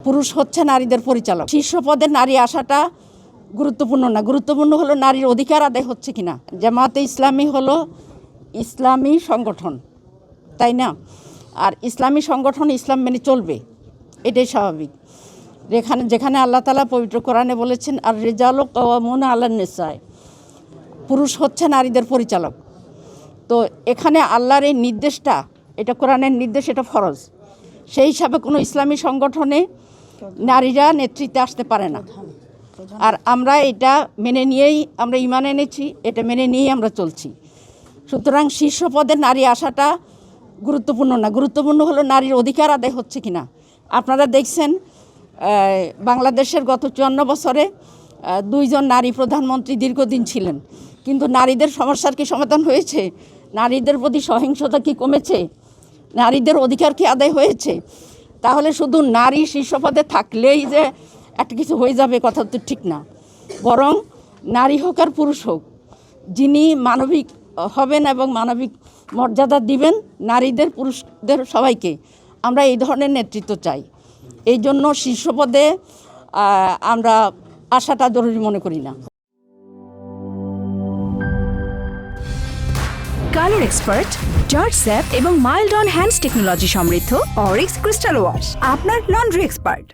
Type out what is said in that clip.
পুরুষ হচ্ছে নারীদের পরিচালক। শীর্ষ পদে নারী আসাটা গুরুত্বপূর্ণ না, গুরুত্বপূর্ণ হলো নারীর অধিকার আদায় হচ্ছে কিনা। জামায়াতে ইসলামী হলো ইসলামী সংগঠন, তাই না? আর ইসলামী সংগঠন ইসলাম মেনে চলবে, এটাই স্বাভাবিক। যেখানে আল্লাহ তাআলা পবিত্র কোরআনে বলেছেন আর রিজালু কাওয়ামুনা আলান নিসায়, পুরুষ হচ্ছে নারীদের পরিচালক। তো এখানে আল্লাহর এই নির্দেশটা, এটা কোরআনের নির্দেশ, এটা ফরজ। সেই হিসাবে কোনো ইসলামী সংগঠনে নারীরা নেতৃত্বে আসতে পারে না। আর আমরা এটা মেনে নিয়েই আমরা ঈমান এনেছি, এটা মেনে নিয়েই আমরা চলছি। সুতরাং শীর্ষ পদে নারী আসাটা গুরুত্বপূর্ণ না, গুরুত্বপূর্ণ হলো নারীর অধিকার আদায় হচ্ছে কিনা। আপনারা দেখছেন বাংলাদেশের গত 54 বছরে 2 জন নারী প্রধানমন্ত্রী দীর্ঘদিন ছিলেন, কিন্তু নারীদের সমস্যার কি সমাধান হয়েছে? নারীদের প্রতি সহিংসতা কি কমেছে? নারীদের অধিকার কি আদায় হয়েছে? তাহলে শুধু নারী শীর্ষ পদে থাকলেই যে একটা কিছু হয়ে যাবে, কথা তো ঠিক না। বরং নারী হোক আর পুরুষ হোক, যিনি মানবিক হবেন এবং মানবিক মর্যাদা দিবেন নারীদের পুরুষদের সবাইকে, আমরা এই ধরনের নেতৃত্ব চাই। এই জন্য শীর্ষ পদে আমরা আসাটা জরুরি মনে করি না। কালার এক্সপার্ট, জর্জ স্যাপ এবং মাইল্ড অন হ্যান্ডস টেকনোলজি সমৃদ্ধ অরিক্স ক্রিস্টাল ওয়াশ আপনার লন্ড্রি এক্সপার্ট।